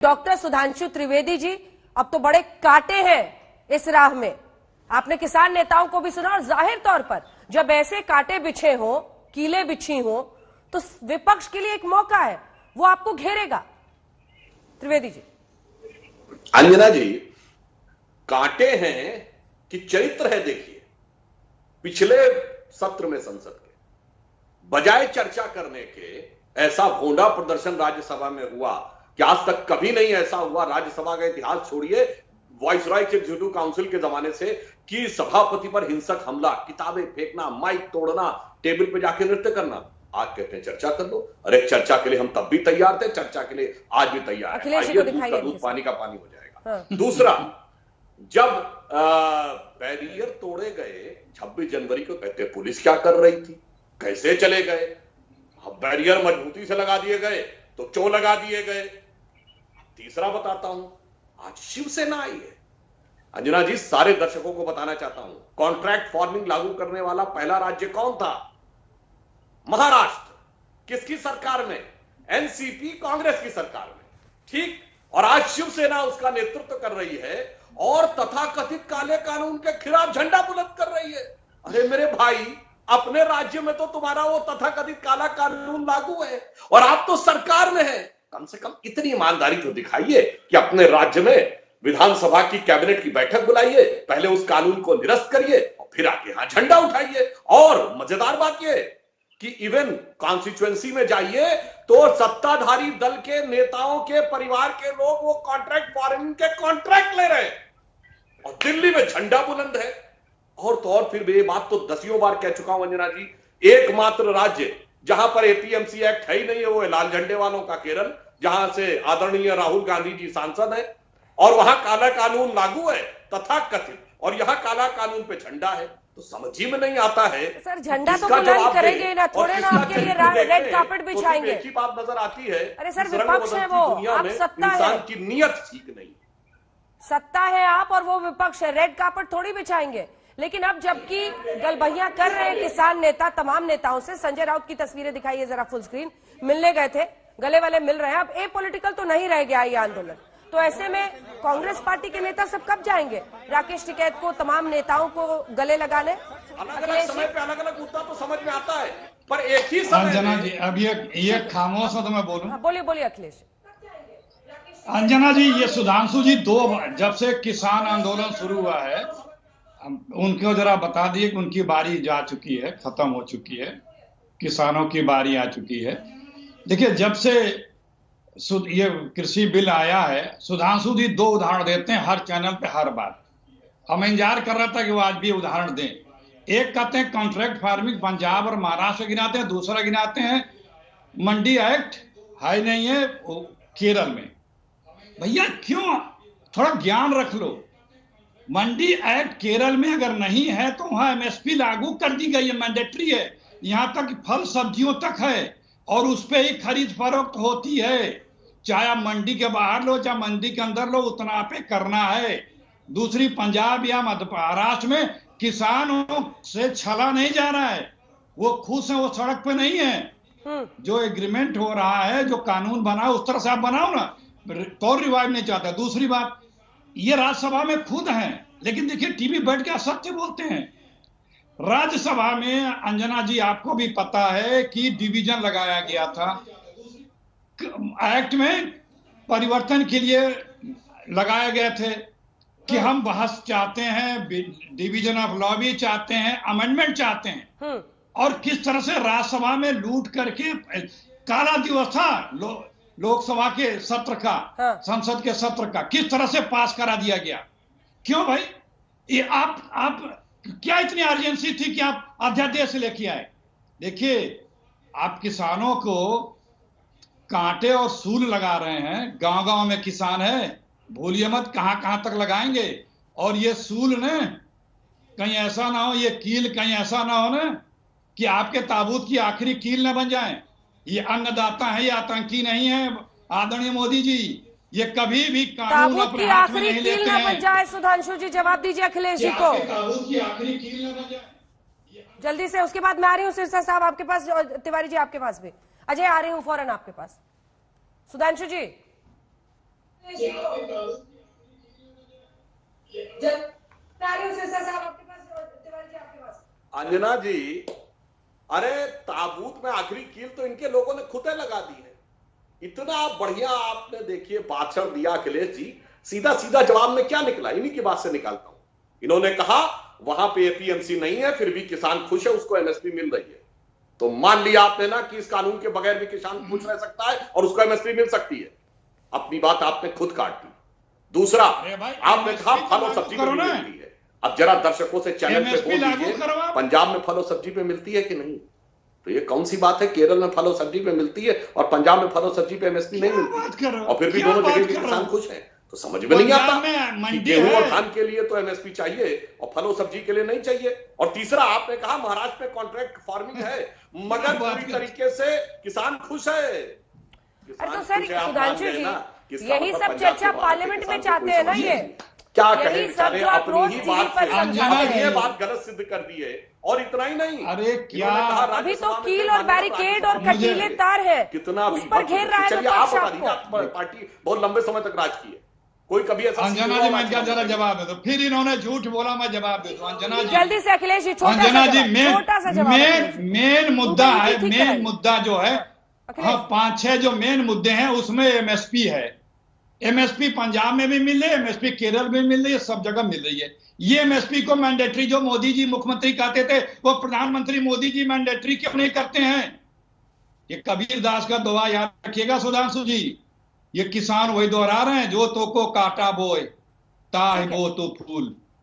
Doctor Sudhanshu Trivedi ji, अब तो बड़े कांटे हैं इस राह में। आपने किसान नेताओं को भी सुना, और जाहिर तौर पर जब ऐसे कांटे बिछे हो, कीले बिछी हो, तो विपक्ष के लिए एक मौका है, वो आपको घेरेगा। त्रिवेदी जी। अंजना जी, कांटे हैं कि चरित्र है। देखिए, पिछले सत्र में संसद के बजाय चर्चा करने के ऐसा भोंडा प्रदर्शन राज्यसभा में हुआ कि आज तक कभी नहीं ऐसा हुआ। राज्यसभा का इतिहास छोड़िए, वाइसरॉय के एग्जीक्यूटिव काउंसिल के जमाने से, कि सभापति पर हिंसक हमला, किताबें फेंकना, माइक तोड़ना, टेबल पे जाके नृत्य करना। आज कहते हैं चर्चा कर लो। अरे चर्चा के लिए हम तब भी तैयार थे, चर्चा के लिए आज भी तैयार है। आइए, दूध का दूध पानी का पानी हो जाएगा। हाँ। दूसरा, जब बैरियर तोड़े गए 26 जनवरी को, कहते पुलिस क्या कर रही थी, कैसे चले गए। अब बैरियर मजबूती से लगा दिए गए तो क्यों लगा दिए गए। तीसरा बताता हूं, आज शिवसेना आई है। अंजना जी, सारे दर्शकों को बताना चाहता हूं, कॉन्ट्रैक्ट फार्मिंग लागू करने वाला पहला राज्य कौन था? महाराष्ट्र। किसकी सरकार में? एनसीपी, कांग्रेस की सरकार में। ठीक। और आज शिवसेना उसका नेतृत्व कर रही है और तथाकथित काले कानून के खिलाफ झंडा बुलंद कर रही है। अरे मेरे भाई, अपने राज्य में तो तुम्हारा वो तथाकथित काला कानून लागू है और आप तो सरकार में हैं। कम से कम इतनी ईमानदारी तो दिखाइए कि अपने राज्य में विधानसभा की कैबिनेट की बैठक बुलाइए, पहले उस कानून को निरस्त करिए और फिर आके यहां झंडा उठाइए। और मजेदार बात यह कि इवन कॉन्स्टिट्यूएंसी में जाइए तो सत्ताधारी दल के नेताओं के परिवार के लोग वो कॉन्ट्रैक्ट फार्मिंग के कॉन्ट्रैक्ट ले रहे हैं और दिल्ली में झंडा बुलंद है। और तो और फिर ये बात तो दसियों बार कह चुका हूं अंजना जी, एकमात्र राज्य जहां पर एपीएमसी एक्ट है ही नहीं है वो है लाल झंडे वालों का केरल, जहां से आदरणीय राहुल गांधी जी सांसद है और वहां काला कानून लागू है तथाकथित, और यहां काला कानून पे झंडा है। तो समझ ही में नहीं आता है सर, झंडा तो बुलंद करेंगे ना, थोड़े ना आपके लिए रेड कार्पेट बिछाएंगे। एक ही बात नजर आती है, अरे सर, विपक्ष है वो, आप सत्ता है। इंसान की नीयत ठीक नहीं, सत्ता है आप और वो विपक्ष है, रेड कार्पेट थोड़ी बिछाएंगे। लेकिन अब जबकि गलबहियां कर रहे हैं किसान नेता तमाम नेताओं से, संजय राउत की तस्वीरें दिखाइए जरा फुल स्क्रीन, मिलने गए थे, गले वाले मिल रहे हैं। अब एपॉलिटिकल तो नहीं रह गया ये आंदोलन, तो ऐसे में कांग्रेस पार्टी के नेता सब कब जाएंगे राकेश टिकैत को, तमाम नेताओं को गले लगाने? अलग अलग समय पे अलग अलग मुद्दा तो समझ में आता है, पर एक ही समय। अंजना जी, अब ये खामोश है तो मैं बोलूं। बोलिए बोलिए अखिलेश। अंजना जी, ये सुधांशु जी, जब से किसान आंदोलन शुरू हुआ है, उनको जरा बता दिए कि उनकी बारी जा चुकी है, खत्म हो चुकी है, किसानों की बारी आ चुकी है। देखिए, जब से ये कृषि बिल आया है, सुधांशु जी 2 उदाहरण देते हैं हर चैनल पे हर बार। हम इंतजार कर रहा था कि वो आज भी उदाहरण दें। एक कहते हैं कॉन्ट्रैक्ट फार्मिंग पंजाब और महाराष्ट्र गिनाते हैं, दूसरा गिनाते हैं मंडी एक्ट है नहीं है केरल में। भैया क्यों, थोड़ा ज्ञान रख लो। मंडी एक्ट केरल में अगर नहीं है तो वहां एमएसपी लागू कर दी गई है, मैंडेटरी है। यहां तक फल सब्जियों तक है और उस पर ही खरीद फरोख्त होती है, चाहे आप मंडी के बाहर लो चाहे मंडी के अंदर लो, उतना पे करना है। दूसरी, पंजाब या मध्य महाराष्ट्र में किसानों से छला नहीं जा रहा है, वो खुश है, वो सड़क पे नहीं है। जो एग्रीमेंट हो रहा है, जो कानून बना है, उस तरह से आप बनाओ ना, तो रिवाइव नहीं चाहता। दूसरी बात, ये राज्यसभा में खुद हैं, लेकिन देखिए टीवी बैठ के असत्य बोलते हैं। राज्यसभा में अंजना जी आपको भी पता है कि डिवीजन लगाया गया था, एक्ट में परिवर्तन के लिए लगाए गए थे कि हम बहस चाहते हैं, डिवीजन ऑफ लॉ भी चाहते हैं, अमेंडमेंट चाहते हैं। और किस तरह से राज्यसभा में लूट करके काला दिवस था लोकसभा के सत्र का, संसद के सत्र का, किस तरह से पास करा दिया गया। क्यों भाई, ये आप क्या इतनी अर्जेंसी थी कि आप अध्यादेश लेके आए? देखिए, आप किसानों को कांटे और सूल लगा रहे हैं, गांव गांव में किसान है, भूलिए मत कहां कहां तक लगाएंगे। और ये सूल ने कहीं ऐसा ना हो, ये कील कहीं ऐसा ना हो ना कि आपके ताबूत की आखिरी कील न बन जाए। ये अन्नदाता है, ये आतंकी नहीं है आदरणीय मोदी जी, ये कभी भी कानून अपने हाथ में नहीं लेते हैं। बन जाए। सुधांशु जी जवाब दीजिए अखिलेश जी को। ताबूत की आखिरी कील न बन जाए जल्दी से। उसके बाद मैं आ रही हूँ सिरसा साहब आपके पास, तिवारी जी आपके पास भी, अजय आ रही हूँ फौरन आपके पास। सुधांशु जी, अंजना जी, अरे ताबूत में आखिरी कील तो इनके लोगों ने खुद लगा दी है। इतना बढ़िया आपने देखिए भाषण दिया अखिलेश जी, सीधा सीधा जवाब में क्या निकला, इन्हीं की बात से निकालता हूं। इन्होंने कहा वहां पे एपीएमसी नहीं है, फिर भी किसान खुश है, उसको एमएसपी मिल रही है। तो मान लिया आपने ना कि इस कानून के बगैर भी किसान खुश रह सकता है और उसको एमएसपी मिल सकती है। अपनी बात आपने खुद काट दी। दूसरा, आपने कहा फल और सब्जी पे मिलती है। अब जरा दर्शकों से चैनल पे बोल दीजिए, पंजाब में फल और सब्जी पे मिलती है कि नहीं? तो ये कौन सी बात है, केरल में फल और सब्जी पे मिलती है और पंजाब में फल और सब्जी पे एमएसपी नहीं मिलती, और फिर भी दोनों जगह के किसान खुश हैं। तो समझ में नहीं आता कि गेहूं और धान के लिए तो एमएसपी चाहिए और फल और सब्जी के लिए नहीं चाहिए। और तीसरा, आपने कहा महाराष्ट्र में कॉन्ट्रैक्ट फार्मिंग है, मगर पूरी तरीके से किसान खुश है। अरे तो सर सुधांशु जी, यही सब चर्चा पार्लियामेंट में चाहते हैं ना, ये क्या यही कहें, सब जो आप रोज टीवी पर समझाते हैं, ये बात गलत सिद्ध कर दी है। और इतना ही नहीं, अरे क्या अभी तो कील और बैरिकेड और कटीले तार है, कितना उस पर घेर रहा है चलिए आप विपक्ष बता दीजिए, आपको। पार्टी बहुत लंबे समय तक राज की है, कोई कभी ऐसा अंजना जी मैं क्या जरा जवाब दे दो, फिर इन्होंने झूठ बोला, मैं जवाब दे दूं। अंजना जी जल्दी से अखिलेश जी, अंजना जी छोटा सा जवाब। मेन मुद्दा है, मेन मुद्दा जो है, हाँ 5-6 जो मेन मुद्दे हैं उसमें एमएसपी है। एमएसपी पंजाब में भी मिल रही है, एमएसपी केरल में मिल रही है, सब जगह मिल रही है। ये एमएसपी को मैंडेटरी जो मोदी जी मुख्यमंत्री कहते थे, वो प्रधानमंत्री मोदी जी मैंडेटरी क्यों नहीं करते हैं? ये कबीर दास का दुआ याद रखिएगा सुधांशु जी, ये किसान वही दोहरा रहे हैं, जो तो को काटा बोए ताहे बो तो फूल।